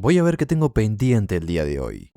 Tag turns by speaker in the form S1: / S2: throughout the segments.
S1: Voy a ver qué tengo pendiente el día de hoy.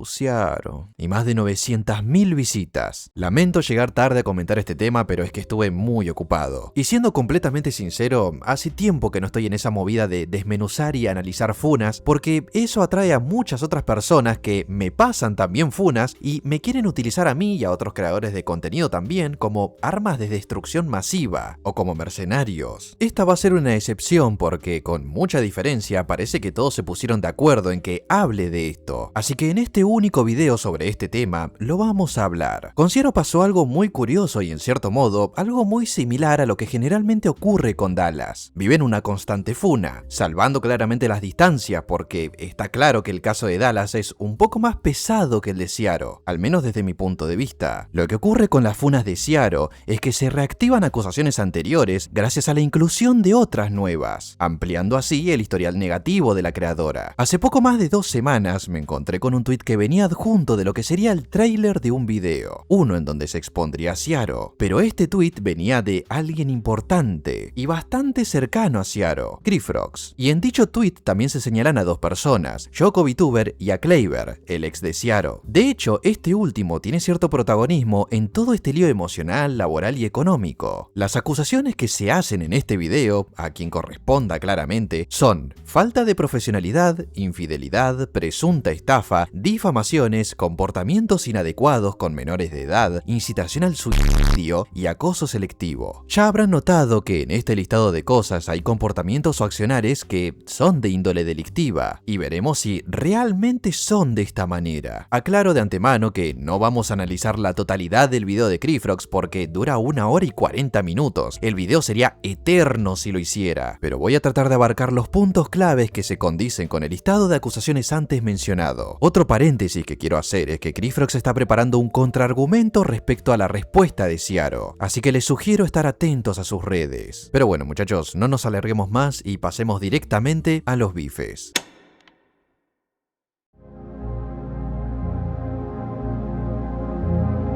S1: Ciaro. Y más de 900.000 visitas. Lamento llegar tarde a comentar este tema, pero es que estuve muy ocupado. Y siendo completamente sincero, hace tiempo que no estoy en esa movida de desmenuzar y analizar funas, porque eso atrae a muchas otras personas que me pasan también funas y me quieren utilizar a mí y a otros creadores de contenido también como armas de destrucción masiva o como mercenarios. Esta va a ser una excepción porque con mucha diferencia parece que todos se pusieron de acuerdo en que hable de esto. Así que en este único video sobre este tema lo vamos a hablar. Con Ciaro pasó algo muy curioso y en cierto modo algo muy similar a lo que generalmente ocurre con Dallas. Vive en una constante funa, salvando claramente las distancias porque está claro que el caso de Dallas es un poco más pesado que el de Ciaro, al menos desde mi punto de vista. Lo que ocurre con las funas de Ciaro es que se reactivan acusaciones anteriores gracias a la inclusión de otras nuevas, ampliando así el historial negativo de la creadora. Hace poco más de 2 semanas me encontré con un tweet que venía adjunto de lo que sería el tráiler de un video, uno en donde se expondría a Ciaro, pero este tweet venía de alguien importante y bastante cercano a Ciaro, Crifrox, y en dicho tweet también se señalan a 2 personas, Yoko VTuber y a Kleiber, el ex de Ciaro. De hecho, este último tiene cierto protagonismo en todo este lío emocional, laboral y económico. Las acusaciones que se hacen en este video, a quien corresponda claramente, son falta de profesionalidad, infidelidad, presunta estafa, difamaciones, comportamientos inadecuados con menores de edad, incitación al suicidio y acoso selectivo. Ya habrán notado que en este listado de cosas hay comportamientos o accionares que son de índole delictiva, y veremos si realmente son de esta manera. Aclaro de antemano que no vamos a analizar la totalidad del video de Crifrox porque dura 1 hora y 40 minutos. El video sería eterno si lo hiciera, pero voy a tratar de abarcar los puntos claves que se condicen con el listado de acusaciones antes mencionado. Otro paréntesis que quiero hacer es que Crifrox está preparando un contraargumento respecto a la respuesta de Ciaro, así que les sugiero estar atentos a sus redes. Pero bueno muchachos, no nos alarguemos más y pasemos directamente a los bifes.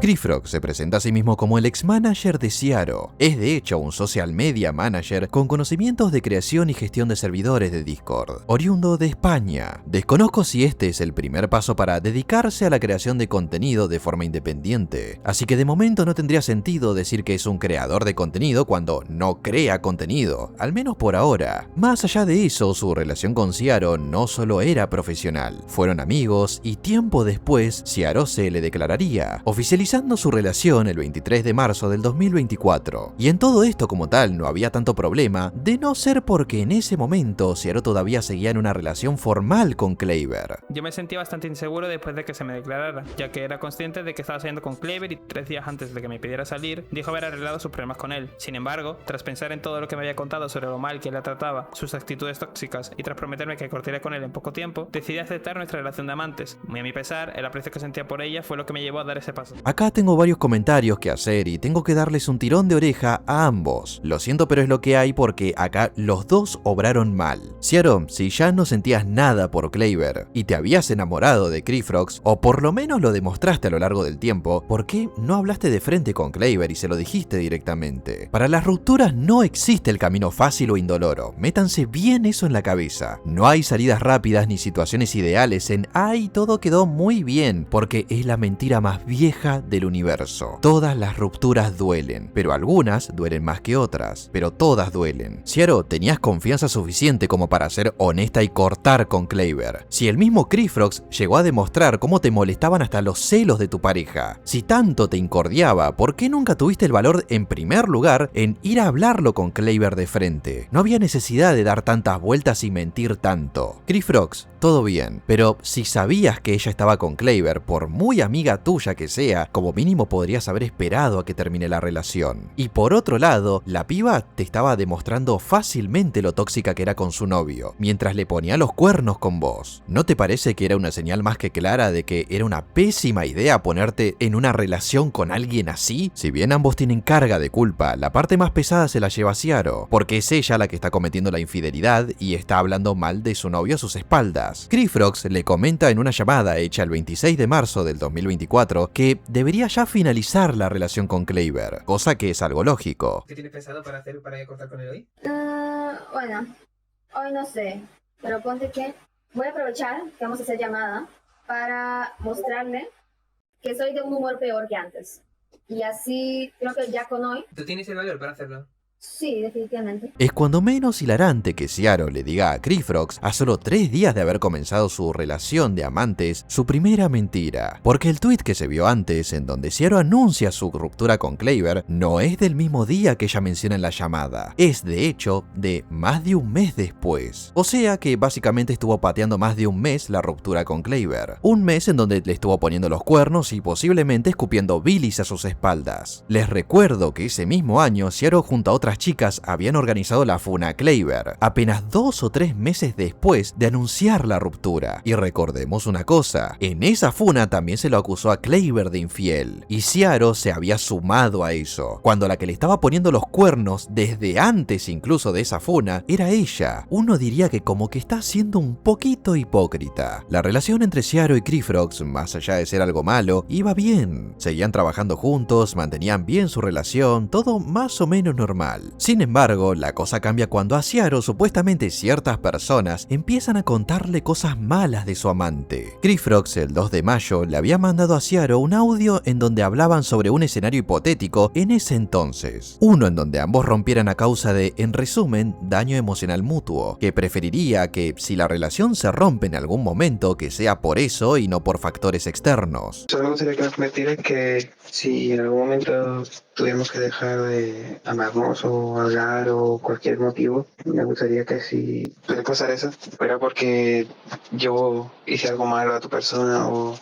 S1: Crifrox se presenta a sí mismo como el ex-manager de Ciaro. Es de hecho un social media manager con conocimientos de creación y gestión de servidores de Discord, oriundo de España. Desconozco si este es el primer paso para dedicarse a la creación de contenido de forma independiente, así que de momento no tendría sentido decir que es un creador de contenido cuando no crea contenido, al menos por ahora. Más allá de eso, su relación con Ciaro no solo era profesional, fueron amigos y tiempo después Ciaro se le declararía, oficializando su relación el 23 de marzo del 2024. Y en todo esto como tal no había tanto problema, de no ser porque en ese momento Ciaro todavía seguía en una relación formal con Kleiber.
S2: Yo me sentí bastante inseguro después de que se me declarara, ya que era consciente de que estaba saliendo con Kleiber y 3 días antes de que me pidiera salir, dijo haber arreglado sus problemas con él. Sin embargo, tras pensar en todo lo que me había contado sobre lo mal que él la trataba, sus actitudes tóxicas y tras prometerme que cortaría con él en poco tiempo, decidí aceptar nuestra relación de amantes. Muy a mi pesar, el aprecio que sentía por ella fue lo que me llevó a dar ese paso.
S1: Acá tengo varios comentarios que hacer y tengo que darles un tirón de oreja a ambos. Lo siento, pero es lo que hay porque acá los dos obraron mal. Ciaro, si ya no sentías nada por Kleiber y te habías enamorado de Crifrox, o por lo menos lo demostraste a lo largo del tiempo, ¿por qué no hablaste de frente con Kleiber y se lo dijiste directamente? Para las rupturas no existe el camino fácil o indoloro. Métanse bien eso en la cabeza. No hay salidas rápidas ni situaciones ideales en "ay, todo quedó muy bien", porque es la mentira más vieja del universo. Todas las rupturas duelen, pero algunas duelen más que otras, pero todas duelen. Ciaro, tenías confianza suficiente como para ser honesta y cortar con Kleiber. Si el mismo Crifrox llegó a demostrar cómo te molestaban hasta los celos de tu pareja, si tanto te incordiaba, ¿por qué nunca tuviste el valor en primer lugar en ir a hablarlo con Kleiber de frente? No había necesidad de dar tantas vueltas y mentir tanto. Crifrox, todo bien, pero si sabías que ella estaba con Kleiber, por muy amiga tuya que sea, como mínimo podrías haber esperado a que termine la relación. Y por otro lado, la piba te estaba demostrando fácilmente lo tóxica que era con su novio, mientras le ponía los cuernos con vos. ¿No te parece que era una señal más que clara de que era una pésima idea ponerte en una relación con alguien así? Si bien ambos tienen carga de culpa, la parte más pesada se la lleva Ciaro, porque es ella la que está cometiendo la infidelidad y está hablando mal de su novio a sus espaldas. Crifrox le comenta en una llamada hecha el 26 de marzo del 2024 que debería ya finalizar la relación con Kleiber, cosa que es algo lógico.
S3: ¿Qué tienes pensado para hacer para cortar con él hoy?
S4: Bueno, hoy no sé, pero ponte que
S3: Voy a aprovechar que vamos a hacer llamada para mostrarle que soy de un humor peor que antes. Y así creo que ya con hoy...
S2: ¿Tú tienes el valor para hacerlo?
S3: Sí, definitivamente.
S1: Es cuando menos hilarante que Ciaro le diga a Creefrox, a solo 3 días de haber comenzado su relación de amantes, su primera mentira. Porque el tweet que se vio antes, en donde Ciaro anuncia su ruptura con Cleaver, no es del mismo día que ella menciona en la llamada. Es de hecho de más de un mes después. O sea que básicamente estuvo pateando más de un mes la ruptura con Cleaver. Un mes en donde le estuvo poniendo los cuernos y posiblemente escupiendo bilis a sus espaldas. Les recuerdo que ese mismo año Ciaro junto a otras chicas habían organizado la funa a Cleaver, apenas 2 o 3 meses después de anunciar la ruptura. Y recordemos una cosa, en esa funa también se lo acusó a Cleaver de infiel, y Ciaro se había sumado a eso, cuando la que le estaba poniendo los cuernos desde antes incluso de esa funa era ella. Uno diría que como que está siendo un poquito hipócrita. La relación entre Ciaro y Creefrox, más allá de ser algo malo, iba bien. Seguían trabajando juntos, mantenían bien su relación, todo más o menos normal. Sin embargo, la cosa cambia cuando a Ciaro supuestamente ciertas personas empiezan a contarle cosas malas de su amante. Creefrox el 2 de mayo le había mandado a Ciaro un audio en donde hablaban sobre un escenario hipotético en ese entonces. Uno en donde ambos rompieran a causa de, en resumen, daño emocional mutuo, que preferiría que si la relación se rompe en algún momento que sea por eso y no por factores externos.
S4: Solo me gustaría que me prometieras que si en algún momento tuviéramos que dejar de amarnos o hablar o cualquier motivo, me gustaría que si puede pasar eso, fuera porque yo hice algo malo a tu persona o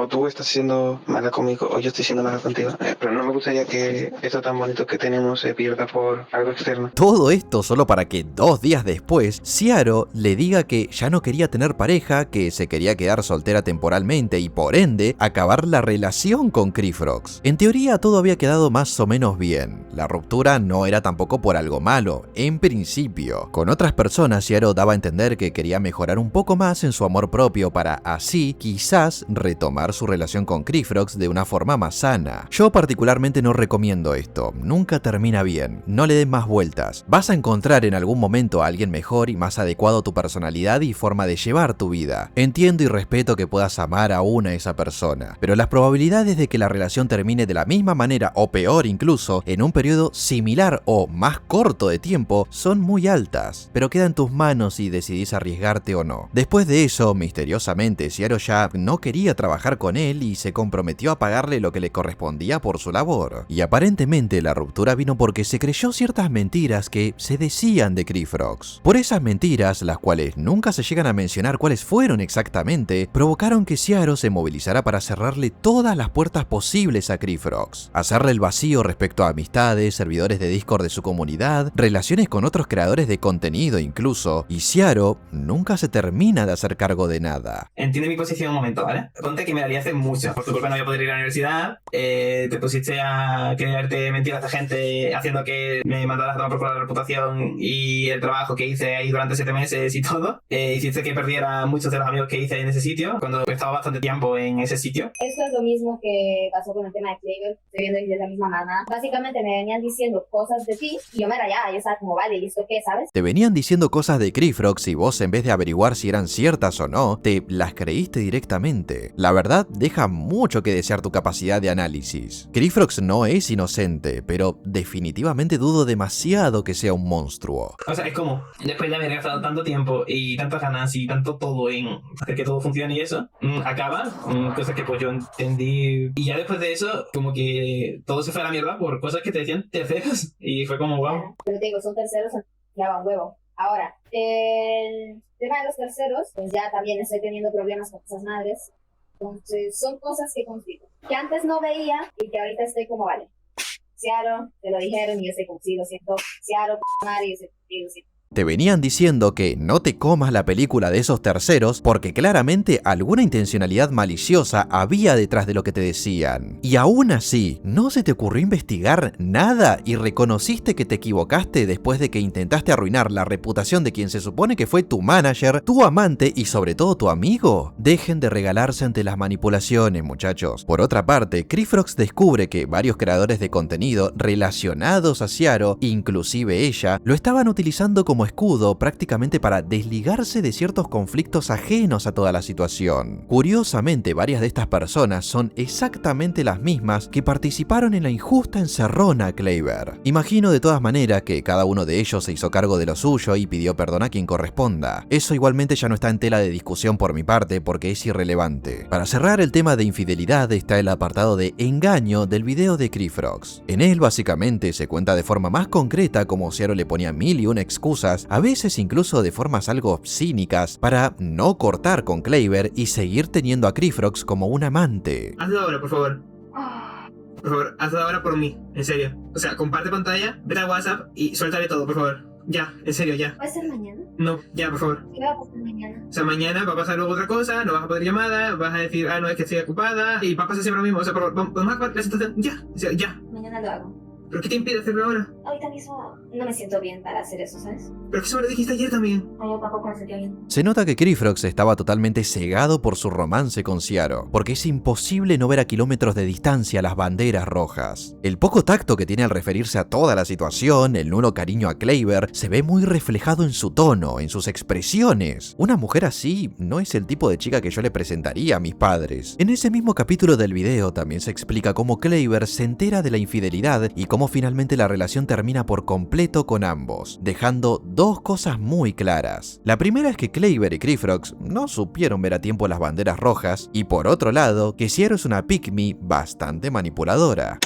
S4: tú estás siendo mala conmigo o yo estoy siendo mala contigo, pero no me gustaría que esto tan bonito que tenemos se pierda por algo externo.
S1: Todo esto solo para que 2 días después, Ciaro le diga que ya no quería tener pareja, que se quería quedar soltera temporalmente y por ende acabar la relación con Creefrox. En teoría todo había quedado más o menos bien. La ruptura no era tampoco por algo malo, en principio. Con otras personas, Ciaro daba a entender que quería mejorar un poco más en su amor propio para así quizás retomar su relación con Creefrox de una forma más sana. Yo particularmente no recomiendo esto, nunca termina bien, no le den más vueltas. Vas a encontrar en algún momento a alguien mejor y más adecuado a tu personalidad y forma de llevar tu vida. Entiendo y respeto que puedas amar aún a esa persona, pero las probabilidades de que la relación termine de la misma manera o peor incluso en un periodo similar o más corto de tiempo son muy altas, pero queda en tus manos si decidís arriesgarte o no. Después de eso, misteriosamente, Ciaro ya no quería trabajar con él y se comprometió a pagarle lo que le correspondía por su labor. Y aparentemente la ruptura vino porque se creyó ciertas mentiras que se decían de Creefrox. Por esas mentiras, las cuales nunca se llegan a mencionar cuáles fueron exactamente, provocaron que Ciaro se movilizara para cerrarle todas las puertas posibles a Creefrox, hacerle el vacío respecto a amistades, servidores de Discord de su comunidad, relaciones con otros creadores de contenido incluso, y Ciaro nunca se termina de hacer cargo de nada.
S5: Entiende mi posición un momento, ¿vale? Ponte que me la liaste mucho. Por tu culpa no voy a poder ir a la universidad. Te pusiste a creerte mentiras a gente haciendo que me mandaras a tomar por culo la reputación y el trabajo que hice ahí durante 7 meses y todo. Hiciste que perdiera muchos de los amigos que hice en ese sitio, cuando estaba bastante tiempo en ese sitio.
S3: Esto es lo mismo que pasó con el tema de Cleaver, estoy viendo desde la misma mano. Básicamente me venían diciendo cosas de ti y yo me rayaba, yo estaba como, vale, ¿y esto qué, sabes?
S1: Te venían diciendo cosas de Creefrox y vos en vez de averiguar si eran ciertas o no, te las creíste directamente. La verdad deja mucho que desear tu capacidad de análisis. Creefrox no es inocente, pero definitivamente dudo demasiado que sea un monstruo.
S5: O sea, es como, después de haber gastado tanto tiempo y tantas ganas y tanto todo en hacer que todo funcione y eso, acaba, cosas que pues yo entendí. Y ya después de eso, como que todo se fue a la mierda por cosas que te decían terceros. Y fue como, wow.
S3: Pero te digo, son terceros, ya van huevo. Ahora, el tema de los terceros, pues ya también estoy teniendo problemas con esas madres. Entonces, son cosas que conflicto, que antes no veía y que ahorita estoy como, vale, Ciaro, te lo dijeron y yo estoy como, sí, lo siento, Ciaro, madre, yo estoy contigo, sí.
S1: Te venían diciendo que no te comas la película de esos terceros porque claramente alguna intencionalidad maliciosa había detrás de lo que te decían. Y aún así, ¿no se te ocurrió investigar nada y reconociste que te equivocaste después de que intentaste arruinar la reputación de quien se supone que fue tu manager, tu amante y sobre todo tu amigo? Dejen de regalarse ante las manipulaciones, muchachos. Por otra parte, Creefrox descubre que varios creadores de contenido relacionados a Ciaro, inclusive ella, lo estaban utilizando como como escudo prácticamente para desligarse de ciertos conflictos ajenos a toda la situación. Curiosamente, varias de estas personas son exactamente las mismas que participaron en la injusta encerrona a Kleiber. Imagino de todas maneras que cada uno de ellos se hizo cargo de lo suyo y pidió perdón a quien corresponda. Eso igualmente ya no está en tela de discusión por mi parte porque es irrelevante. Para cerrar el tema de infidelidad está el apartado de engaño del video de Creefrox. En él básicamente se cuenta de forma más concreta cómo Ciaro le ponía mil y una excusas, a veces incluso de formas algo cínicas, para no cortar con Kleiber y seguir teniendo a Creefrox como un amante.
S5: Hazlo ahora, por favor. Por favor, hazlo ahora por mí, en serio. O sea, comparte pantalla, vete a WhatsApp y suéltale todo, por favor. Ya, en serio, ya.
S3: ¿Va a ser mañana?
S5: No, ya, por favor.
S3: ¿Qué va a pasar mañana?
S5: O sea, mañana va a pasar luego otra cosa, no vas a poder llamada, vas a decir, no, es que estoy ocupada, y va a pasar siempre lo mismo. O sea, vamos a acabar la situación ya, o sea, ya.
S3: Mañana lo hago.
S5: ¿Pero qué te impide hacerlo ahora?
S3: Ahorita mismo no me siento bien para hacer eso, ¿sabes?
S5: Pero que eso me lo dijiste ayer también.
S3: Ay, yo tampoco me sentía bien.
S1: Se nota que Creefrox estaba totalmente cegado por su romance con Ciaro, porque es imposible no ver a kilómetros de distancia las banderas rojas. El poco tacto que tiene al referirse a toda la situación, el nulo cariño a Kleiber, se ve muy reflejado en su tono, en sus expresiones. Una mujer así no es el tipo de chica que yo le presentaría a mis padres. En ese mismo capítulo del video también se explica cómo Kleiber se entera de la infidelidad y cómo finalmente la relación termina por completo con ambos, dejando dos cosas muy claras. La primera es que Kleiber y Creefrox no supieron ver a tiempo las banderas rojas, y por otro lado, que Ciaro es una pick-me bastante manipuladora.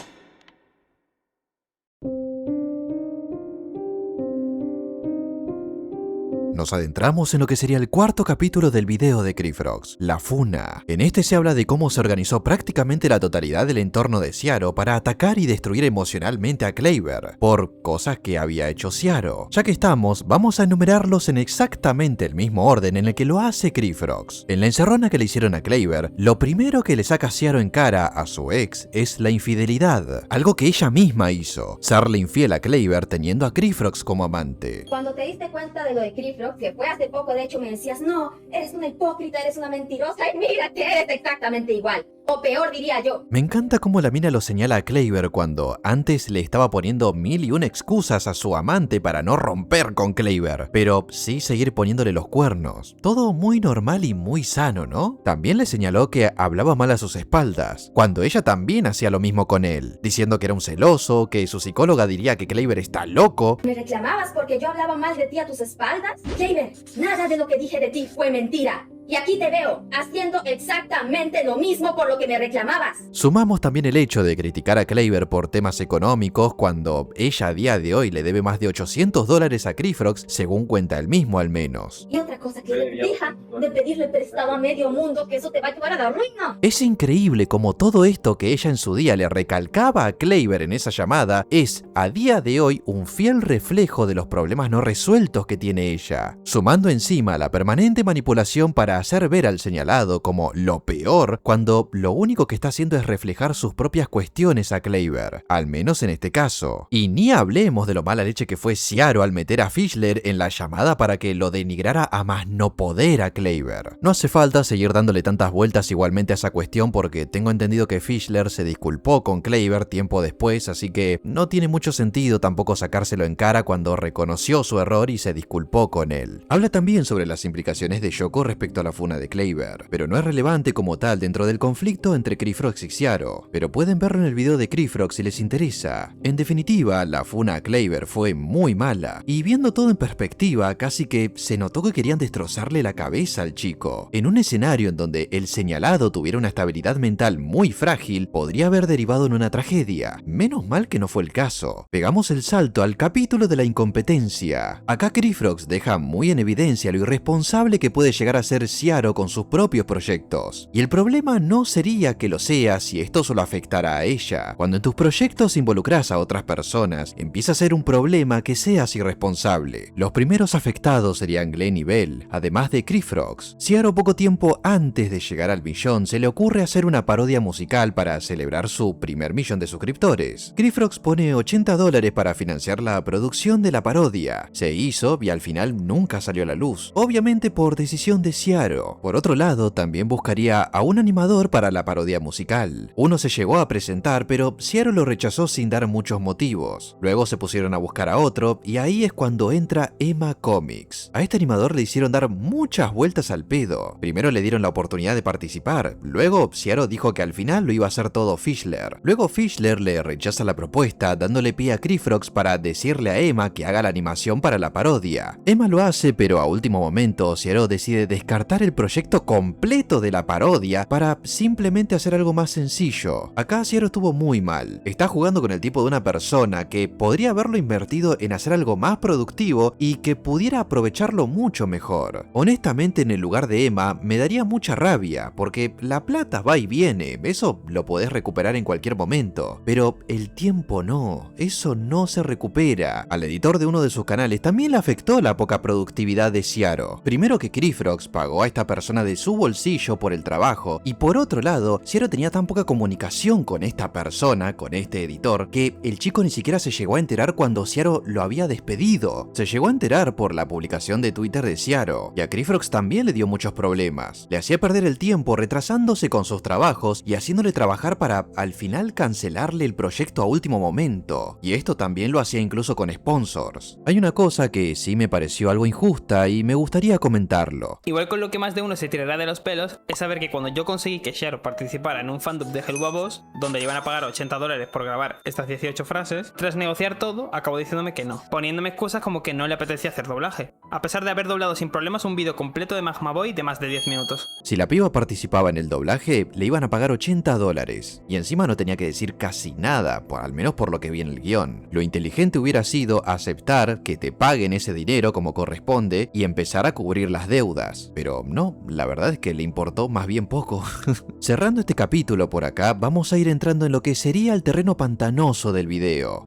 S1: Nos adentramos en lo que sería el cuarto capítulo del video de Creefrox, la funa. En este se habla de cómo se organizó prácticamente la totalidad del entorno de Ciaro para atacar y destruir emocionalmente a Kleiber, por cosas que había hecho Ciaro. Ya que estamos, vamos a enumerarlos en exactamente el mismo orden en el que lo hace Creefrox. En la encerrona que le hicieron a Kleiber, lo primero que le saca Ciaro en cara a su ex es la infidelidad, algo que ella misma hizo, serle infiel a Kleiber teniendo a Creefrox como amante.
S3: Cuando te diste cuenta de lo de Creefrox, que fue hace poco, de hecho me decías, no, eres una hipócrita, eres una mentirosa, y mira que eres exactamente igual. O peor, diría yo.
S1: Me encanta cómo la mina lo señala a Kleiber cuando antes le estaba poniendo mil y una excusas a su amante para no romper con Kleiber, pero sí seguir poniéndole los cuernos. Todo muy normal y muy sano, ¿no? También le señaló que hablaba mal a sus espaldas, cuando ella también hacía lo mismo con él, diciendo que era un celoso, que su psicóloga diría que Kleiber está loco.
S3: ¿Me reclamabas porque yo hablaba mal de ti a tus espaldas? Kleiber, nada de lo que dije de ti fue mentira. Y aquí te veo, haciendo exactamente lo mismo por lo que me reclamabas.
S1: Sumamos también el hecho de criticar a Kleiber por temas económicos cuando ella a día de hoy le debe más de $800 a Creefrox, según cuenta él mismo al menos.
S3: Y otra cosa, que deja de pedirle prestado a medio mundo, que eso te va a llevar a la ruina.
S1: Es increíble como todo esto que ella en su día le recalcaba a Kleiber en esa llamada es, a día de hoy, un fiel reflejo de los problemas no resueltos que tiene ella, sumando encima la permanente manipulación para hacer ver al señalado como lo peor, cuando lo único que está haciendo es reflejar sus propias cuestiones a Kleiber, al menos en este caso. Y ni hablemos de lo mala leche que fue Ciaro al meter a Fischler en la llamada para que lo denigrara a más no poder a Kleiber. No hace falta seguir dándole tantas vueltas igualmente a esa cuestión porque tengo entendido que Fischler se disculpó con Kleiber tiempo después, así que no tiene mucho sentido tampoco sacárselo en cara cuando reconoció su error y se disculpó con él. Habla también sobre las implicaciones de Yoko respecto a la funa de Kleiber, pero no es relevante como tal dentro del conflicto entre Creefrox y Ciaro, pero pueden verlo en el video de Creefrox si les interesa. En definitiva, la funa a Kleiber fue muy mala, y viendo todo en perspectiva, casi que se notó que querían destrozarle la cabeza al chico. En un escenario en donde el señalado tuviera una estabilidad mental muy frágil, podría haber derivado en una tragedia. Menos mal que no fue el caso. Pegamos el salto al capítulo de la incompetencia. Acá Creefrox deja muy en evidencia lo irresponsable que puede llegar a ser Ciaro con sus propios proyectos. Y el problema no sería que lo sea si esto solo afectara a ella. Cuando en tus proyectos involucras a otras personas, empieza a ser un problema que seas irresponsable. Los primeros afectados serían Glenn y Bell, además de Creefrox. Ciaro poco tiempo antes de llegar al millón se le ocurre hacer una parodia musical para celebrar su primer millón de suscriptores. Creefrox pone $80 para financiar la producción de la parodia. Se hizo y al final nunca salió a la luz. Obviamente por decisión de Ciaro, Ciaro. Por otro lado, también buscaría a un animador para la parodia musical. Uno se llegó a presentar, pero Ciaro lo rechazó sin dar muchos motivos. Luego se pusieron a buscar a otro, y ahí es cuando entra Emma Comics. A este animador le hicieron dar muchas vueltas al pedo. Primero le dieron la oportunidad de participar, luego Ciaro dijo que al final lo iba a hacer todo Fischler. Luego Fischler le rechaza la propuesta, dándole pie a Crifrox para decirle a Emma que haga la animación para la parodia. Emma lo hace, pero a último momento Ciaro decide descartar el proyecto completo de la parodia para simplemente hacer algo más sencillo. Acá Ciaro estuvo muy mal. Está jugando con el tipo de una persona que podría haberlo invertido en hacer algo más productivo y que pudiera aprovecharlo mucho mejor. Honestamente, en el lugar de Emma me daría mucha rabia, porque la plata va y viene, eso lo podés recuperar en cualquier momento, pero el tiempo no, eso no se recupera. Al editor de uno de sus canales también le afectó la poca productividad de Ciaro. Primero que Crifrox pagó a esta persona de su bolsillo por el trabajo, y por otro lado, Ciaro tenía tan poca comunicación con esta persona, con este editor, que el chico ni siquiera se llegó a enterar cuando Ciaro lo había despedido. Se llegó a enterar por la publicación de Twitter de Ciaro, y a Crifrox también le dio muchos problemas. Le hacía perder el tiempo retrasándose con sus trabajos y haciéndole trabajar para al final cancelarle el proyecto a último momento. Y esto también lo hacía incluso con sponsors. Hay una cosa que sí me pareció algo injusta y me gustaría comentarlo.
S2: Igual con lo que más de uno se tirará de los pelos es saber que cuando yo conseguí que Ciaro participara en un fandom de Helluva Boss, donde le iban a pagar $80 por grabar estas 18 frases, tras negociar todo, acabó diciéndome que no, poniéndome excusas como que no le apetecía hacer doblaje, a pesar de haber doblado sin problemas un vídeo completo de Magma Boy de más de 10 minutos.
S1: Si la piba participaba en el doblaje, le iban a pagar $80, y encima no tenía que decir casi nada, al menos por lo que vi en el guión. Lo inteligente hubiera sido aceptar que te paguen ese dinero como corresponde y empezar a cubrir las deudas, pero no, la verdad es que le importó más bien poco. Cerrando este capítulo por acá, vamos a ir entrando en lo que sería el terreno pantanoso del video.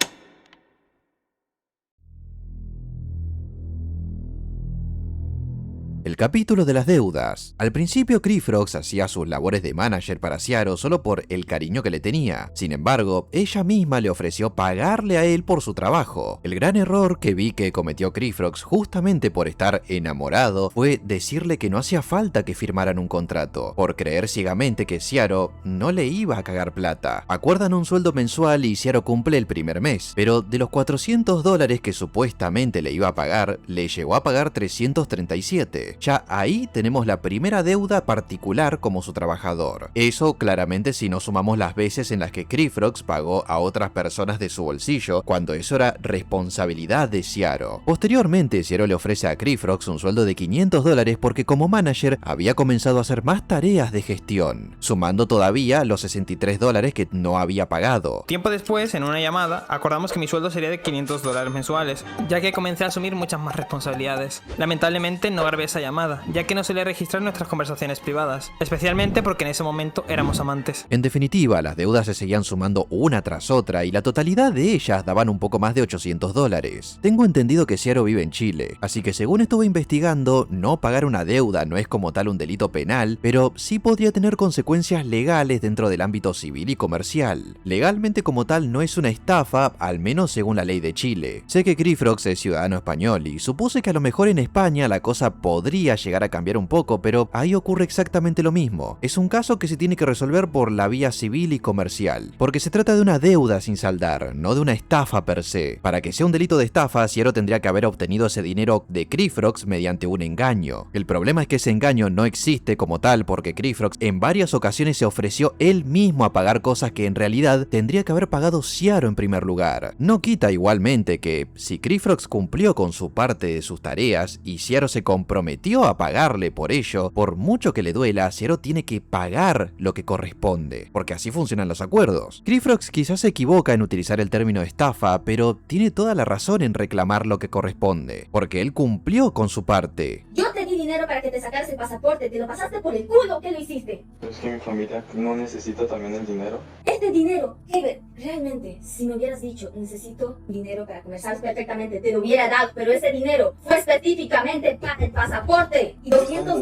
S1: El capítulo de las deudas. Al principio Crifrox hacía sus labores de manager para Ciaro solo por el cariño que le tenía. Sin embargo, ella misma le ofreció pagarle a él por su trabajo. El gran error que vi que cometió Crifrox justamente por estar enamorado fue decirle que no hacía falta que firmaran un contrato, por creer ciegamente que Ciaro no le iba a cagar plata. Acuerdan un sueldo mensual y Ciaro cumple el primer mes, pero de los $400 que supuestamente le iba a pagar, le llegó a pagar 337. Ya ahí tenemos la primera deuda particular como su trabajador. Eso claramente si no sumamos las veces en las que Crifrox pagó a otras personas de su bolsillo, cuando eso era responsabilidad de Ciaro. Posteriormente, Ciaro le ofrece a Crifrox un sueldo de $500 porque como manager había comenzado a hacer más tareas de gestión, sumando todavía los $63 que no había pagado.
S2: Tiempo después, en una llamada, acordamos que mi sueldo sería de $500 mensuales, ya que comencé a asumir muchas más responsabilidades. Lamentablemente no grabé esa llamada, ya que no se le registraron nuestras conversaciones privadas, especialmente porque en ese momento éramos amantes.
S1: En definitiva, las deudas se seguían sumando una tras otra y la totalidad de ellas daban un poco más de $800. Tengo entendido que Ciaro vive en Chile, así que según estuve investigando, no pagar una deuda no es como tal un delito penal, pero sí podría tener consecuencias legales dentro del ámbito civil y comercial. Legalmente como tal no es una estafa, al menos según la ley de Chile. Sé que Crifrox es ciudadano español y supuse que a lo mejor en España la cosa podría llegar a cambiar un poco, pero ahí ocurre exactamente lo mismo. Es un caso que se tiene que resolver por la vía civil y comercial, porque se trata de una deuda sin saldar, no de una estafa per se. Para que sea un delito de estafa, Ciaro tendría que haber obtenido ese dinero de Crifrox mediante un engaño. El problema es que ese engaño no existe como tal porque Crifrox en varias ocasiones se ofreció él mismo a pagar cosas que en realidad tendría que haber pagado Ciaro en primer lugar. No quita igualmente que si Crifrox cumplió con su parte de sus tareas y Ciaro se comprometió a pagarle por ello, por mucho que le duela, Ciaro tiene que pagar lo que corresponde, porque así funcionan los acuerdos. Crifrox quizás se equivoca en utilizar el término estafa, pero tiene toda la razón en reclamar lo que corresponde, porque él cumplió con su parte.
S3: Yo te di dinero para que te sacaras el pasaporte, te lo pasaste por el culo, ¿qué lo hiciste?
S6: Es que mi familia no necesita también el dinero.
S3: Este dinero, Heber, realmente, si me hubieras dicho, necesito dinero para comer, sabes perfectamente, te lo hubiera dado, pero ese dinero fue específicamente para el pasaporte. ¿Y $200?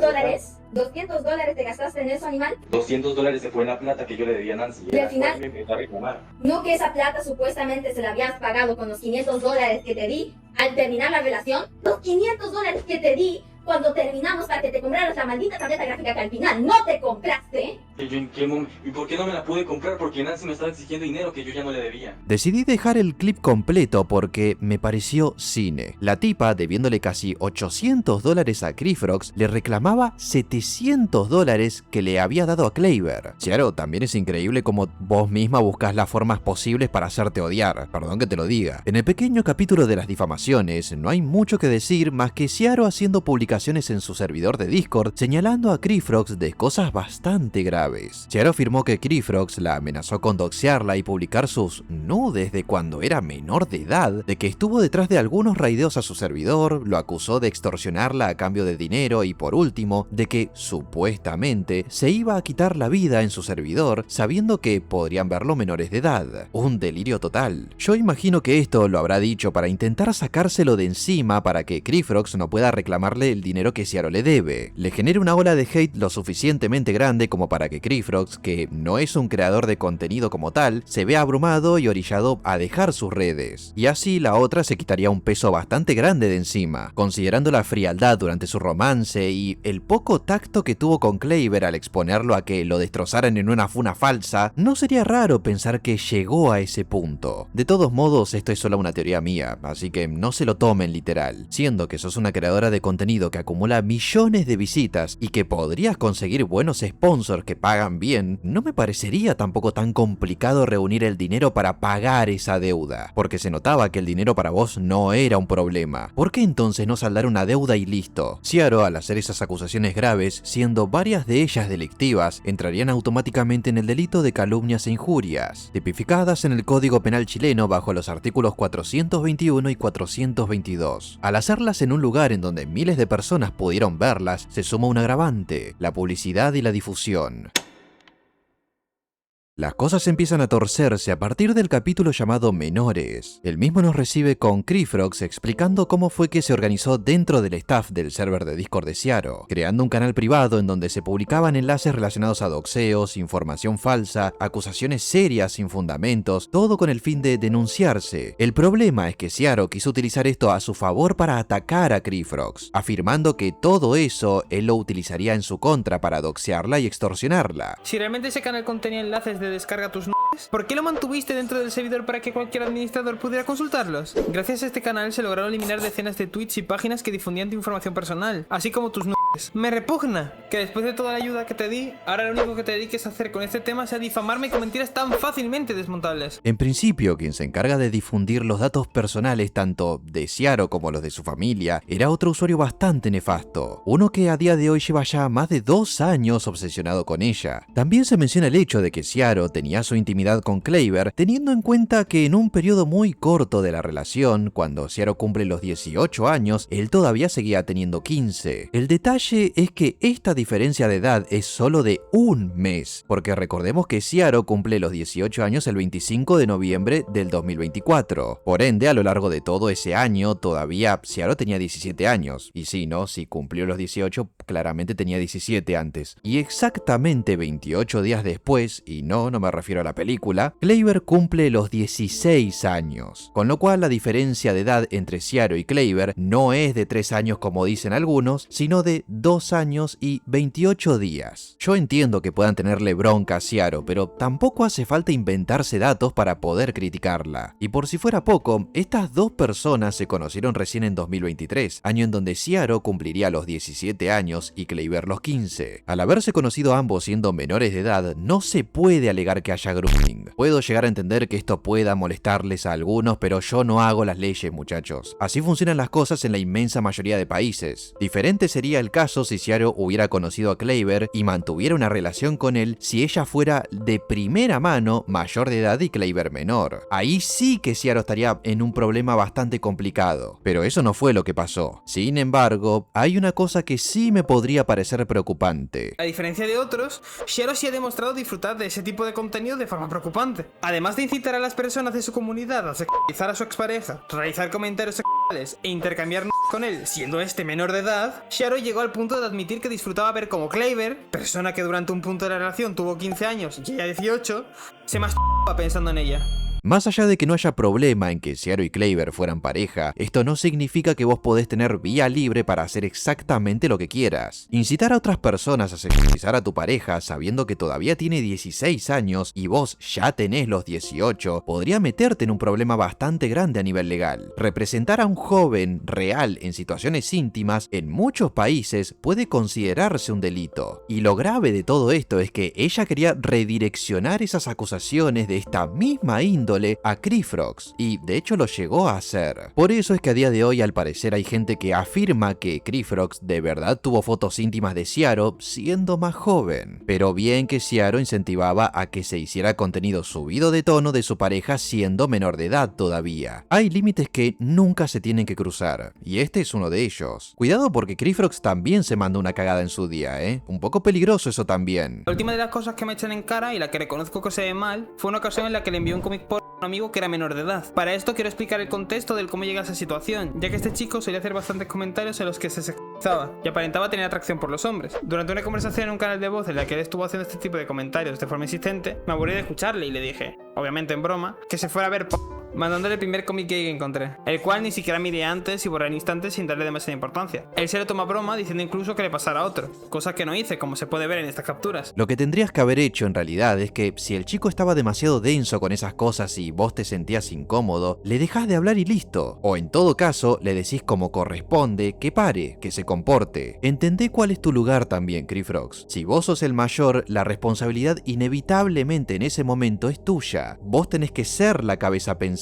S3: ¿$200 te gastaste en eso, animal?
S6: $200 se fue la plata que yo le debía a Nancy.
S3: Y al final,
S6: me empezó a reclamar.
S3: ¿no que esa plata supuestamente se la habías pagado con los $500 que te di al terminar la relación? Los $500 que te di cuando terminamos para que te compraras la maldita tableta gráfica que al final no te compraste.
S6: ¿Y por qué no me la pude comprar? Porque Nancy me estaba exigiendo dinero que yo ya no le debía.
S1: Decidí dejar el clip completo porque me pareció cine. La tipa, debiéndole casi $800 a Crifrox, le reclamaba $700 que le había dado a Clayver. Ciaro, también es increíble como vos misma buscas las formas posibles para hacerte odiar, perdón que te lo diga. En el pequeño capítulo de las difamaciones, no hay mucho que decir más que Ciaro haciendo publicaciones en su servidor de Discord señalando a Crifrox de cosas bastante graves. Ciaro afirmó que Crifrox la amenazó con doxearla y publicar sus nudes de cuando era menor de edad, de que estuvo detrás de algunos raideos a su servidor, lo acusó de extorsionarla a cambio de dinero y por último, de que supuestamente se iba a quitar la vida en su servidor sabiendo que podrían verlo menores de edad. Un delirio total. Yo imagino que esto lo habrá dicho para intentar sacárselo de encima para que Crifrox no pueda reclamarle el dinero que Ciaro le debe. Le genera una ola de hate lo suficientemente grande como para que Crifrox, que no es un creador de contenido como tal, se vea abrumado y orillado a dejar sus redes. Y así la otra se quitaría un peso bastante grande de encima. Considerando la frialdad durante su romance y el poco tacto que tuvo con Clayver al exponerlo a que lo destrozaran en una funa falsa, no sería raro pensar que llegó a ese punto. De todos modos, esto es solo una teoría mía, así que no se lo tomen literal. Siendo que sos una creadora de contenido que acumula millones de visitas y que podrías conseguir buenos sponsors que pagan bien, no me parecería tampoco tan complicado reunir el dinero para pagar esa deuda, porque se notaba que el dinero para vos no era un problema. ¿Por qué entonces no saldar una deuda y listo? Ciaro, al hacer esas acusaciones graves, siendo varias de ellas delictivas, entrarían automáticamente en el delito de calumnias e injurias, tipificadas en el Código Penal chileno bajo los artículos 421 y 422. Al hacerlas en un lugar en donde miles de personas pudieron verlas, se suma un agravante: la publicidad y la difusión. Las cosas empiezan a torcerse a partir del capítulo llamado Menores. El mismo nos recibe con Crifrox explicando cómo fue que se organizó dentro del staff del server de Discord de Ciaro, creando un canal privado en donde se publicaban enlaces relacionados a doxeos, información falsa, acusaciones serias sin fundamentos, todo con el fin de denunciarse. El problema es que Ciaro quiso utilizar esto a su favor para atacar a Crifrox, afirmando que todo eso él lo utilizaría en su contra para doxearla y extorsionarla.
S2: Si realmente ese canal contenía enlaces de descarga tus nudes, ¿por qué lo mantuviste dentro del servidor para que cualquier administrador pudiera consultarlos? Gracias a este canal se lograron eliminar decenas de tweets y páginas que difundían tu información personal, así como tus nudes. Me repugna que después de toda la ayuda que te di, ahora lo único que te dediques a hacer con este tema sea difamarme con mentiras tan fácilmente desmontables.
S1: En principio, quien se encarga de difundir los datos personales tanto de Ciaro como los de su familia era otro usuario bastante nefasto, uno que a día de hoy lleva ya más de 2 años obsesionado con ella. También se menciona el hecho de que Ciaro tenía su intimidad con Clayver, teniendo en cuenta que en un periodo muy corto de la relación, cuando Ciaro cumple los 18 años, él todavía seguía teniendo 15. El detalle es que esta diferencia de edad es solo de un mes, porque recordemos que Ciaro cumple los 18 años el 25 de noviembre del 2024. Por ende, a lo largo de todo ese año, todavía Ciaro tenía 17 años. Y sí, ¿no? Si cumplió los 18, claramente tenía 17 antes. Y exactamente 28 días después, y no me refiero a la película, Clayver cumple los 16 años, con lo cual la diferencia de edad entre Ciaro y Clayver no es de 3 años como dicen algunos, sino de 2 años y 28 días. Yo entiendo que puedan tenerle bronca a Ciaro, pero tampoco hace falta inventarse datos para poder criticarla. Y por si fuera poco, estas dos personas se conocieron recién en 2023, año en donde Ciaro cumpliría los 17 años y Clayver los 15. Al haberse conocido ambos siendo menores de edad, no se puede alegar que haya grooming. Puedo llegar a entender que esto pueda molestarles a algunos, pero yo no hago las leyes, muchachos. Así funcionan las cosas en la inmensa mayoría de países. Diferente sería el caso si Ciaro hubiera conocido a Clayver y mantuviera una relación con él si ella fuera de primera mano mayor de edad y Clayver menor. Ahí sí que Ciaro estaría en un problema bastante complicado. Pero eso no fue lo que pasó. Sin embargo, hay una cosa que sí me podría parecer preocupante.
S2: A diferencia de otros, Ciaro sí ha demostrado disfrutar de ese tipo de contenido de forma preocupante. Además de incitar a las personas de su comunidad a sexualizar a su expareja, realizar comentarios sexuales e intercambiar con él siendo este menor de edad, Ciaro llegó al punto de admitir que disfrutaba ver como Clayver, persona que durante un punto de la relación tuvo 15 años y ella 18, se masturbaba pensando en ella.
S1: Más allá de que no haya problema en que Searo y Cleaver fueran pareja, esto no significa que vos podés tener vía libre para hacer exactamente lo que quieras. Incitar a otras personas a sexualizar a tu pareja sabiendo que todavía tiene 16 años y vos ya tenés los 18 podría meterte en un problema bastante grande a nivel legal. Representar a un joven real en situaciones íntimas en muchos países puede considerarse un delito. Y lo grave de todo esto es que ella quería redireccionar esas acusaciones de esta misma índole a Crifrox, y de hecho lo llegó a hacer. Por eso es que a día de hoy al parecer hay gente que afirma que Crifrox de verdad tuvo fotos íntimas de Searo siendo más joven, pero bien que Searo incentivaba a que se hiciera contenido subido de tono de su pareja siendo menor de edad todavía. Hay límites que nunca se tienen que cruzar, y este es uno de ellos. Cuidado porque Crifrox también se mandó una cagada en su día, un poco peligroso eso también.
S2: La última de las cosas que me echan en cara y la que reconozco que se ve mal fue una ocasión en la que le envié un cómic por un amigo que era menor de edad. Para esto quiero explicar el contexto del cómo llega a esa situación, ya que este chico solía hacer bastantes comentarios en los que se sexualizaba y aparentaba tener atracción por los hombres. Durante una conversación en un canal de voz en la que él estuvo haciendo este tipo de comentarios de forma insistente, me aburrí de escucharle y le dije, obviamente en broma, que se fuera a ver mandándole el primer cómic gay que encontré, el cual ni siquiera miré antes y borré al instante sin darle demasiada importancia. Él se lo toma a broma diciendo incluso que le pasara a otro, cosa que no hice, como se puede ver en estas capturas.
S1: Lo que tendrías que haber hecho en realidad es que si el chico estaba demasiado denso con esas cosas y vos te sentías incómodo, le dejás de hablar y listo. O en todo caso, le decís como corresponde que pare, que se comporte. Entendé cuál es tu lugar también, Crifrox. Si vos sos el mayor, la responsabilidad inevitablemente en ese momento es tuya. Vos tenés que ser la cabeza pensante.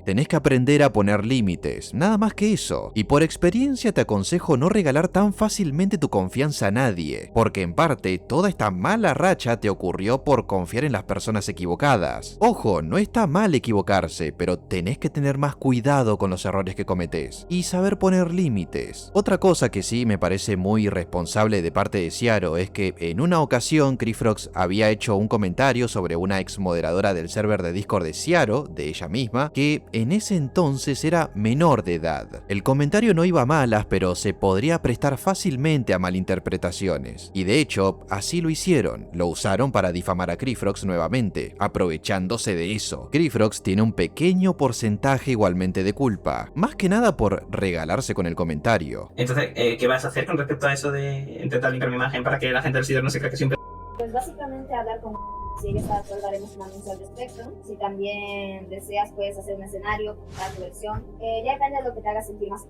S1: Tenés que aprender a poner límites, nada más que eso. Y por experiencia te aconsejo no regalar tan fácilmente tu confianza a nadie, porque en parte toda esta mala racha te ocurrió por confiar en las personas equivocadas. Ojo, no está mal equivocarse, pero tenés que tener más cuidado con los errores que cometés y saber poner límites. Otra cosa que sí me parece muy irresponsable de parte de Searo es que en una ocasión Crifrox había hecho un comentario sobre una ex moderadora del server de Discord de Searo, de ella misma, que en ese entonces era menor de edad. El comentario no iba a malas, pero se podría prestar fácilmente a malinterpretaciones. Y de hecho, así lo hicieron. Lo usaron para difamar a Crifrox nuevamente, aprovechándose de eso. Crifrox tiene un pequeño porcentaje igualmente de culpa, más que nada por regalarse con el comentario.
S5: Entonces, ¿qué vas a hacer con respecto a eso de intentar limpiar mi imagen para que la gente del servidor no se crea que siempre...
S3: Pues básicamente hablar con... Si ella está, pues daremos un anuncio al respecto. Si también deseas, puedes hacer un escenario, contar tu versión. Ya depende de lo que te haga sentir más.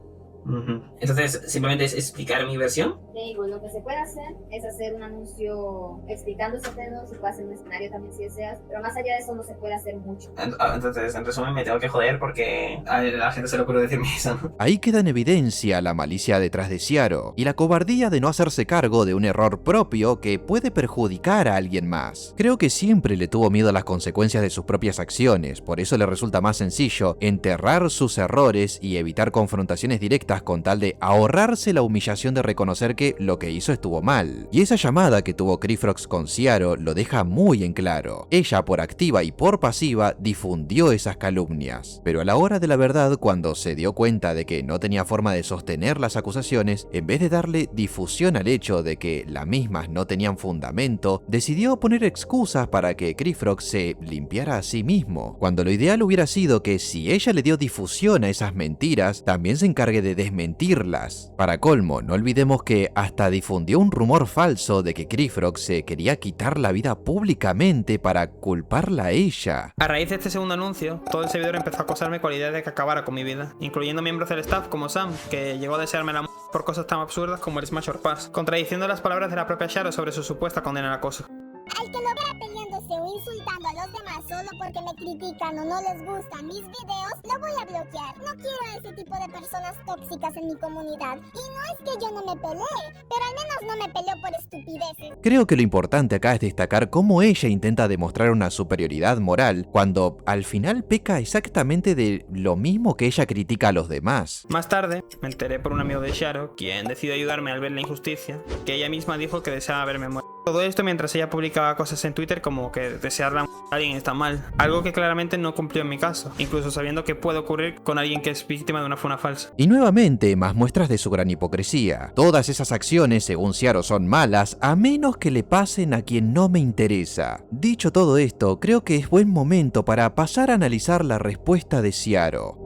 S5: Entonces, simplemente es explicar mi versión.
S3: Te digo, lo que se puede hacer es hacer un anuncio explicando ese pedo, se puede hacer un escenario también si deseas, pero más allá de eso no se puede hacer mucho.
S5: Entonces, en resumen, me tengo que joder porque a la gente se le ocurre decirme eso, ¿no?
S1: Ahí queda en evidencia la malicia detrás de Searo y la cobardía de no hacerse cargo de un error propio que puede perjudicar a alguien más. Creo que siempre le tuvo miedo a las consecuencias de sus propias acciones, por eso le resulta más sencillo enterrar sus errores y evitar confrontaciones directas con tal de ahorrarse la humillación de reconocer que lo que hizo estuvo mal. Y esa llamada que tuvo Crifrox con Searo lo deja muy en claro. Ella, por activa y por pasiva, difundió esas calumnias. Pero a la hora de la verdad, cuando se dio cuenta de que no tenía forma de sostener las acusaciones, en vez de darle difusión al hecho de que las mismas no tenían fundamento, decidió poner excusas para que Crifrox se limpiara a sí mismo, cuando lo ideal hubiera sido que si ella le dio difusión a esas mentiras, también se encargue de desmentirlas. Para colmo, no olvidemos que hasta difundió un rumor falso de que Crifrox se quería quitar la vida públicamente para culparla a ella.
S2: A raíz de este segundo anuncio, todo el servidor empezó a acosarme con la idea de que acabara con mi vida, incluyendo miembros del staff como Sam, que llegó a desearme la muerte por cosas tan absurdas como el Smash or Pass, contradiciendo las palabras de la propia Searo sobre su supuesta condena al acoso.
S7: Al que lo vea peleándose o insultando a los demás solo porque me critican o no les gustan mis videos, lo voy a bloquear. No quiero a ese tipo de personas tóxicas en mi comunidad. Y no es que yo no me pelee, pero al menos no me peleo por estupideces.
S1: Creo que lo importante acá es destacar cómo ella intenta demostrar una superioridad moral cuando al final peca exactamente de lo mismo que ella critica a los demás.
S2: Más tarde, me enteré por un amigo de Searo, quien decidió ayudarme al ver la injusticia, que ella misma dijo que deseaba verme muerto. Todo esto mientras ella publicaba cosas en Twitter como que desear la a alguien está mal, algo que claramente no cumplió en mi caso, incluso sabiendo que puede ocurrir con alguien que es víctima de una funa falsa.
S1: Y nuevamente, más muestras de su gran hipocresía. Todas esas acciones, según Ciaro, son malas, a menos que le pasen a quien no me interesa. Dicho todo esto, creo que es buen momento para pasar a analizar la respuesta de Ciaro.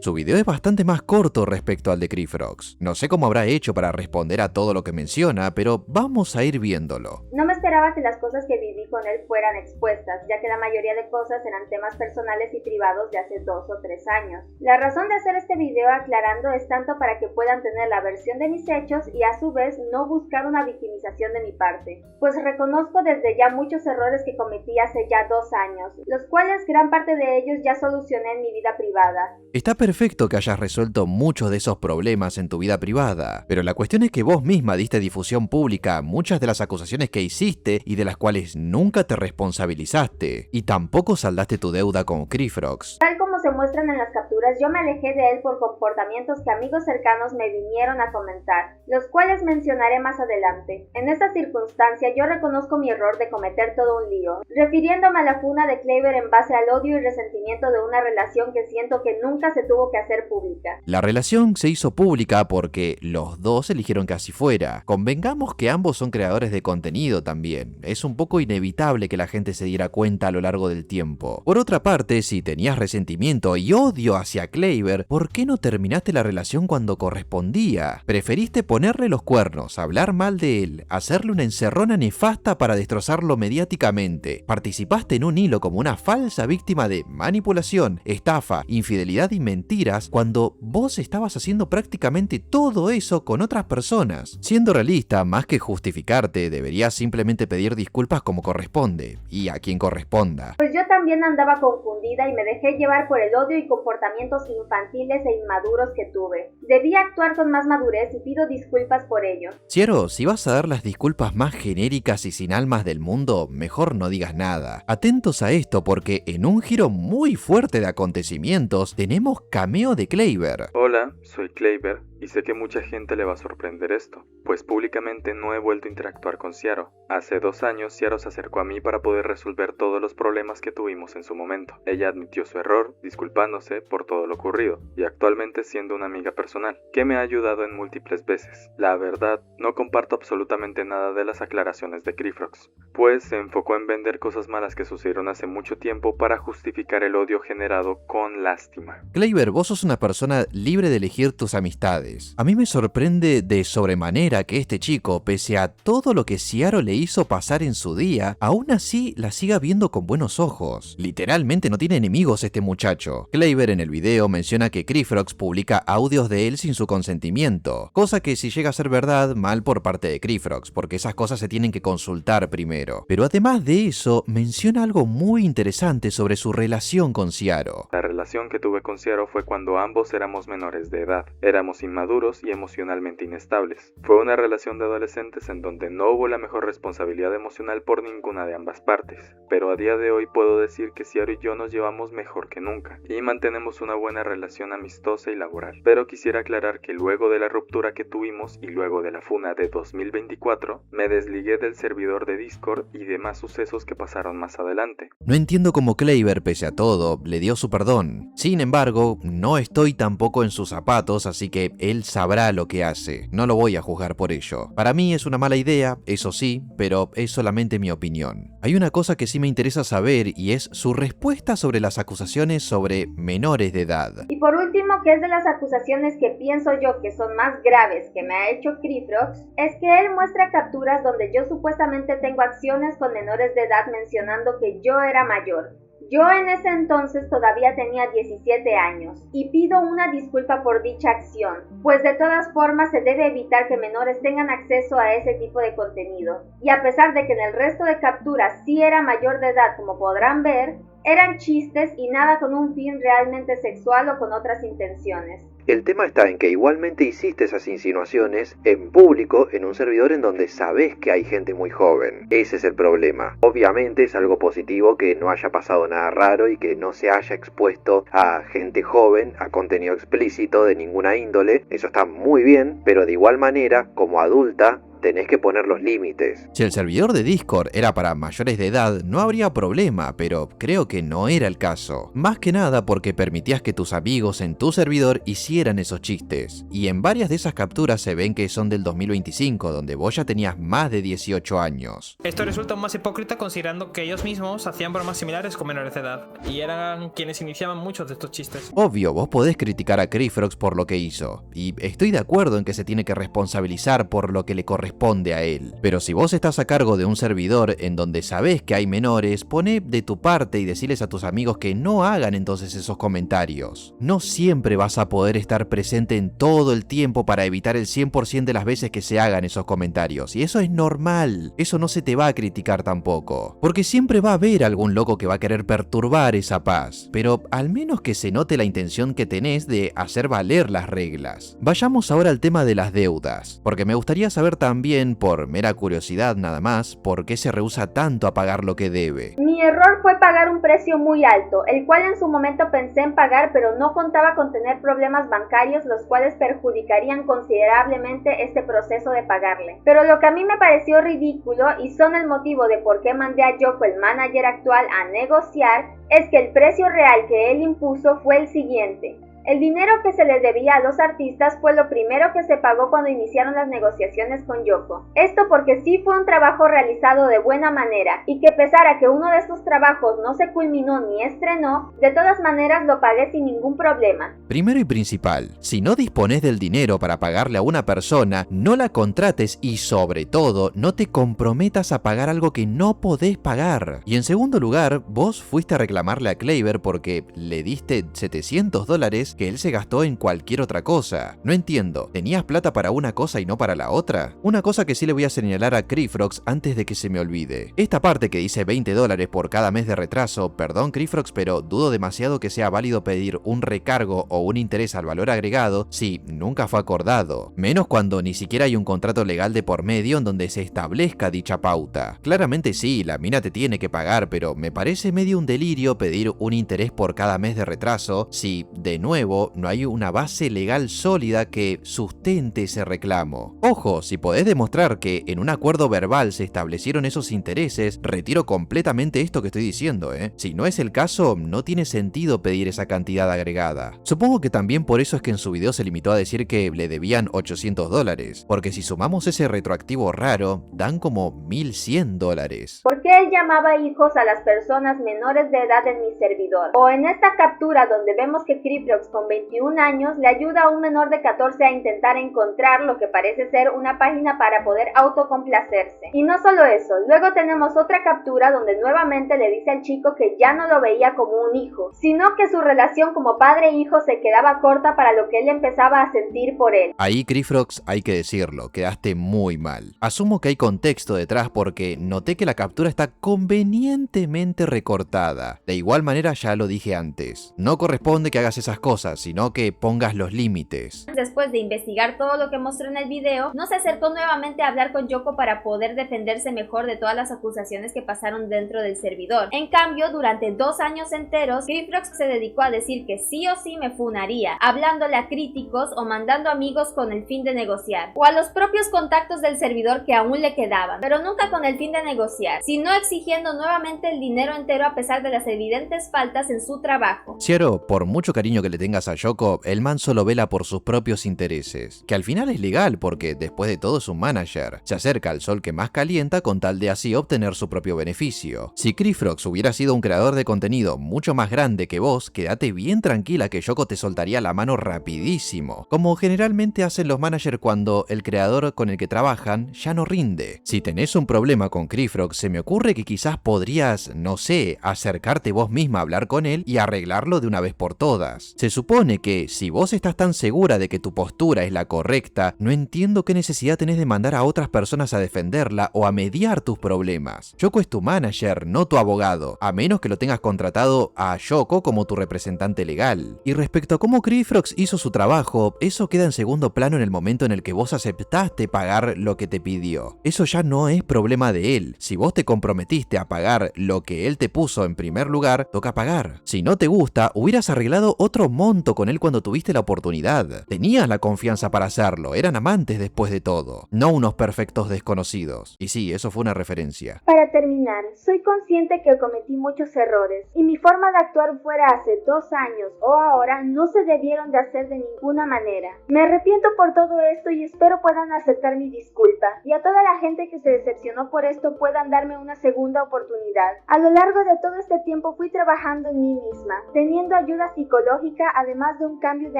S1: Su video es bastante más corto respecto al de Creefrox. No sé cómo habrá hecho para responder a todo lo que menciona, pero vamos a ir viéndolo.
S3: No me esperaba que las cosas que viví con él fueran expuestas, ya que la mayoría de cosas eran temas personales y privados de hace 2 o 3 años. La razón de hacer este video aclarando es tanto para que puedan tener la versión de mis hechos y a su vez no buscar una victimización de mi parte, pues reconozco desde ya muchos errores que cometí hace ya 2 años, los cuales gran parte de ellos ya solucioné en mi vida privada.
S1: Está perfecto que hayas resuelto muchos de esos problemas en tu vida privada, pero la cuestión es que vos misma diste difusión pública a muchas de las acusaciones que hiciste y de las cuales nunca te responsabilizaste, y tampoco saldaste tu deuda con Creefrox.
S3: Tal como se muestran en las capturas, yo me alejé de él por comportamientos que amigos cercanos me vinieron a comentar, los cuales mencionaré más adelante. En esta circunstancia yo reconozco mi error de cometer todo un lío, refiriéndome a la funa de Clayber en base al odio y resentimiento de una relación que siento que nunca se tuvo que hacer pública.
S1: La relación se hizo pública porque los dos eligieron que así fuera. Convengamos que ambos son creadores de contenido también. Es un poco inevitable que la gente se diera cuenta a lo largo del tiempo. Por otra parte, si tenías resentimiento y odio hacia Clayber, ¿por qué no terminaste la relación cuando correspondía? Preferiste ponerle los cuernos, hablar mal de él, hacerle una encerrona nefasta para destrozarlo mediáticamente. Participaste en un hilo como una falsa víctima de manipulación, estafa, infidelidad y mentiras cuando vos estabas haciendo prácticamente todo eso con otras personas. Siendo realista, más que justificarte, deberías simplemente pedir disculpas como corresponde, y a quien corresponda.
S3: Pues yo también andaba confundida y me dejé llevar por el odio y comportamientos infantiles e inmaduros que tuve. Debí actuar con más madurez y pido disculpas por ello.
S1: Ciaro, si vas a dar las disculpas más genéricas y sin almas del mundo, mejor no digas nada. Atentos a esto porque en un giro muy fuerte de acontecimientos tenemos cameo de Clayber.
S8: Hola, soy Clayber y sé que mucha gente le va a sorprender esto, pues públicamente no he vuelto a interactuar con Ciaro. Hace 2 años Ciaro se acercó a mí para poder resolver todos los problemas que tuvimos en su momento. Ella admitió su error, disculpándose por todo lo ocurrido, y actualmente siendo una amiga personal, que me ha ayudado en múltiples veces. La verdad, no comparto absolutamente nada de las aclaraciones de Creefrox, pues se enfocó en vender cosas malas que sucedieron hace mucho tiempo para justificar el odio generado con lástima.
S1: Clayber, vos sos una persona libre de elegir tus amistades. A mí me sorprende de sobremanera que este chico, pese a todo lo que Ciaro le hizo pasar en su día, aún así la siga viendo con buenos ojos. Literalmente no tiene enemigos este muchacho. Clayber en el video menciona que Creefrox publica audios de él sin su consentimiento, cosa que si llega a ser verdad, mal por parte de Creefrox, porque esas cosas se tienen que consultar primero. Pero además de eso, menciona algo muy interesante sobre su relación con Ciaro.
S8: La relación que tuve con Ciaro fue cuando ambos éramos menores de edad. Éramos inmaduros y emocionalmente inestables. Fue una relación de adolescentes en donde no hubo la mejor responsabilidad emocional por ninguna de ambas partes, pero a día de hoy puedo decir que Ciaro y yo nos llevamos mejor que nunca y mantenemos una buena relación amistosa y laboral. Pero quisiera aclarar que luego de la ruptura que tuvimos y luego de la funa de 2024, me desligué del servidor de Discord y demás sucesos que pasaron más adelante.
S1: No entiendo cómo Clayber, pese a todo, le dio su perdón. Sin embargo, no estoy tampoco en sus zapatos, así que él sabrá lo que hace. No lo voy a juzgar por ello. Para mí es una mala idea, eso sí, pero es solamente mi opinión. Hay una cosa que sí me interesa saber y es su respuesta sobre las acusaciones sobre menores de edad.
S3: Y por último, que es de las acusaciones que pienso yo que son más graves que me ha hecho Creefrox, es que él muestra capturas donde yo supuestamente tengo acciones con menores de edad mencionando que yo era mayor. Yo en ese entonces todavía tenía 17 años y pido una disculpa por dicha acción, pues de todas formas se debe evitar que menores tengan acceso a ese tipo de contenido. Y a pesar de que en el resto de capturas sí era mayor de edad como podrán ver,
S9: Eran chistes y nada con un fin realmente sexual o con otras intenciones.
S1: El tema está en que igualmente hiciste esas insinuaciones en público en un servidor en donde sabés que hay gente muy joven. Ese es el problema. Obviamente es algo positivo que no haya pasado nada raro y que no se haya expuesto a gente joven, a contenido explícito de ninguna índole. Eso está muy bien, pero de igual manera, como adulta, tenés que poner los límites. Si el servidor de Discord era para mayores de edad, no habría problema, pero creo que no era el caso. Más que nada porque permitías que tus amigos en tu servidor hicieran esos chistes. Y en varias de esas capturas se ven que son del 2025, donde vos ya tenías más de 18 años.
S2: Esto resulta aún más hipócrita considerando que ellos mismos hacían bromas similares con menores de edad, y eran quienes iniciaban muchos de estos chistes.
S1: Obvio, vos podés criticar a Creefrox por lo que hizo, y estoy de acuerdo en que se tiene que responsabilizar por lo que le corresponde a él. Pero si vos estás a cargo de un servidor en donde sabés que hay menores, poné de tu parte y deciles a tus amigos que no hagan entonces esos comentarios. No siempre vas a poder estar presente en todo el tiempo para evitar el 100% de las veces que se hagan esos comentarios, y eso es normal. Eso no se te va a criticar tampoco, porque siempre va a haber algún loco que va a querer perturbar esa paz, pero al menos que se note la intención que tenés de hacer valer las reglas. Vayamos ahora al tema de las deudas, porque me gustaría saber también, por mera curiosidad nada más, por qué se rehúsa tanto a pagar lo que debe.
S9: Mi error fue pagar un precio muy alto, el cual en su momento pensé en pagar, pero no contaba con tener problemas bancarios los cuales perjudicarían considerablemente este proceso de pagarle. Pero lo que a mí me pareció ridículo, y son el motivo de por qué mandé a Yoko, el manager actual, a negociar, es que el precio real que él impuso fue el siguiente. El dinero que se les debía a los artistas fue lo primero que se pagó cuando iniciaron las negociaciones con Yoko. Esto porque sí fue un trabajo realizado de buena manera, y que pesar a que uno de estos trabajos no se culminó ni estrenó, de todas maneras lo pagué sin ningún problema.
S1: Primero y principal, si no disponés del dinero para pagarle a una persona, no la contrates y sobre todo, no te comprometas a pagar algo que no podés pagar. Y en segundo lugar, vos fuiste a reclamarle a Claver porque le diste $700 que él se gastó en cualquier otra cosa. No entiendo, ¿tenías plata para una cosa y no para la otra? Una cosa que sí le voy a señalar a Creefrox antes de que se me olvide. Esta parte que dice $20 por cada mes de retraso, perdón Creefrox, pero dudo demasiado que sea válido pedir un recargo o un interés al valor agregado si nunca fue acordado. Menos cuando ni siquiera hay un contrato legal de por medio en donde se establezca dicha pauta. Claramente sí, la mina te tiene que pagar, pero me parece medio un delirio pedir un interés por cada mes de retraso si, de nuevo, no hay una base legal sólida que sustente ese reclamo. Ojo, si podés demostrar que en un acuerdo verbal se establecieron esos intereses, retiro completamente esto que estoy diciendo, Si no es el caso, no tiene sentido pedir esa cantidad agregada. Supongo que también por eso es que en su video se limitó a decir que le debían $800, porque si sumamos ese retroactivo raro, dan como $1100.
S9: ¿Por qué él llamaba hijos a las personas menores de edad en mi servidor? O en esta captura donde vemos que Creefrox con 21 años le ayuda a un menor de 14 a intentar encontrar lo que parece ser una página para poder autocomplacerse. Y no solo eso, luego tenemos otra captura donde nuevamente le dice al chico que ya no lo veía como un hijo, sino que su relación como padre e hijo se quedaba corta para lo que él empezaba a sentir por él.
S1: Ahí, Creefrox, hay que decirlo, quedaste muy mal. Asumo que hay contexto detrás porque noté que la captura está convenientemente recortada. De igual manera ya lo dije antes, no corresponde que hagas esas cosas, sino que pongas los límites.
S9: Después de investigar todo lo que mostró en el video, no se acercó nuevamente a hablar con Yoko para poder defenderse mejor de todas las acusaciones que pasaron dentro del servidor. En cambio, durante 2 años enteros, Creefrox se dedicó a decir que sí o sí me funaría, hablándole a críticos o mandando amigos con el fin de negociar, o a los propios contactos del servidor que aún le quedaban, pero nunca con el fin de negociar, sino exigiendo nuevamente el dinero entero a pesar de las evidentes faltas en su trabajo.
S1: Ciaro, por mucho cariño que le tengas a Yoko, el man solo vela por sus propios intereses, que al final es legal porque después de todo es un manager, se acerca al sol que más calienta con tal de así obtener su propio beneficio. Si Creefrox hubiera sido un creador de contenido mucho más grande que vos, quédate bien tranquila que Yoko te soltaría la mano rapidísimo, como generalmente hacen los managers cuando el creador con el que trabajan ya no rinde. Si tenés un problema con Creefrox, se me ocurre que quizás podrías, no sé, acercarte vos misma a hablar con él y arreglarlo de una vez por todas. Se supone que, si vos estás tan segura de que tu postura es la correcta, no entiendo qué necesidad tenés de mandar a otras personas a defenderla o a mediar tus problemas. Yoko es tu manager, no tu abogado, a menos que lo tengas contratado a Yoko como tu representante legal. Y respecto a cómo Creefrox hizo su trabajo, eso queda en segundo plano en el momento en el que vos aceptaste pagar lo que te pidió. Eso ya no es problema de él. Si vos te comprometiste a pagar lo que él te puso en primer lugar, toca pagar. Si no te gusta, hubieras arreglado otro monto con él cuando tuviste la oportunidad. Tenías la confianza para hacerlo, eran amantes después de todo, no unos perfectos desconocidos. Y sí, eso fue una referencia.
S9: Para terminar, soy consciente que cometí muchos errores y mi forma de actuar fuera hace 2 años o ahora no se debieron de hacer de ninguna manera. Me arrepiento por todo esto y espero puedan aceptar mi disculpa y a toda la gente que se decepcionó por esto puedan darme una segunda oportunidad. A lo largo de todo este tiempo fui trabajando en mí misma, teniendo ayuda psicológica además de un cambio de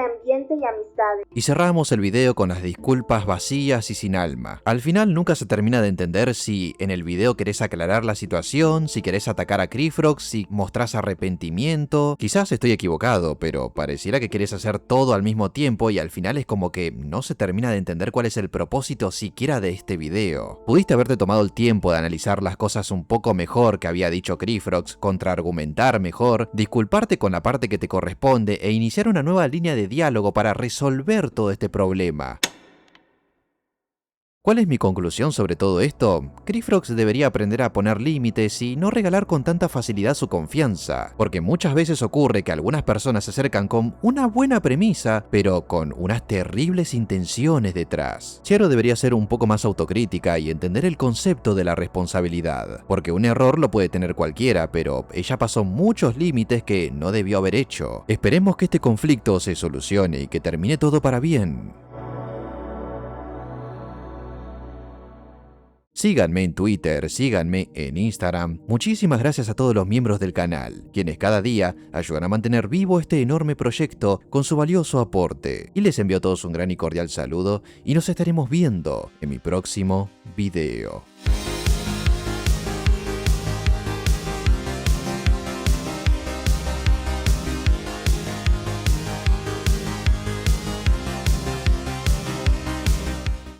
S9: ambiente y amistades.
S1: Y cerramos el video con las disculpas vacías y sin alma. Al final nunca se termina de entender si en el video querés aclarar la situación, si querés atacar a Creefrox, si mostrás arrepentimiento. Quizás estoy equivocado, pero pareciera que querés hacer todo al mismo tiempo y al final es como que no se termina de entender cuál es el propósito siquiera de este video. Pudiste haberte tomado el tiempo de analizar las cosas un poco mejor que había dicho Creefrox, contraargumentar mejor, disculparte con la parte que te corresponde e iniciar una nueva línea de diálogo para resolver todo este problema. ¿Cuál es mi conclusión sobre todo esto? Creefrox debería aprender a poner límites y no regalar con tanta facilidad su confianza, porque muchas veces ocurre que algunas personas se acercan con una buena premisa, pero con unas terribles intenciones detrás. Chiaro debería ser un poco más autocrítica y entender el concepto de la responsabilidad, porque un error lo puede tener cualquiera, pero ella pasó muchos límites que no debió haber hecho. Esperemos que este conflicto se solucione y que termine todo para bien. Síganme en Twitter, síganme en Instagram. Muchísimas gracias a todos los miembros del canal, quienes cada día ayudan a mantener vivo este enorme proyecto con su valioso aporte. Y les envío a todos un gran y cordial saludo y nos estaremos viendo en mi próximo video.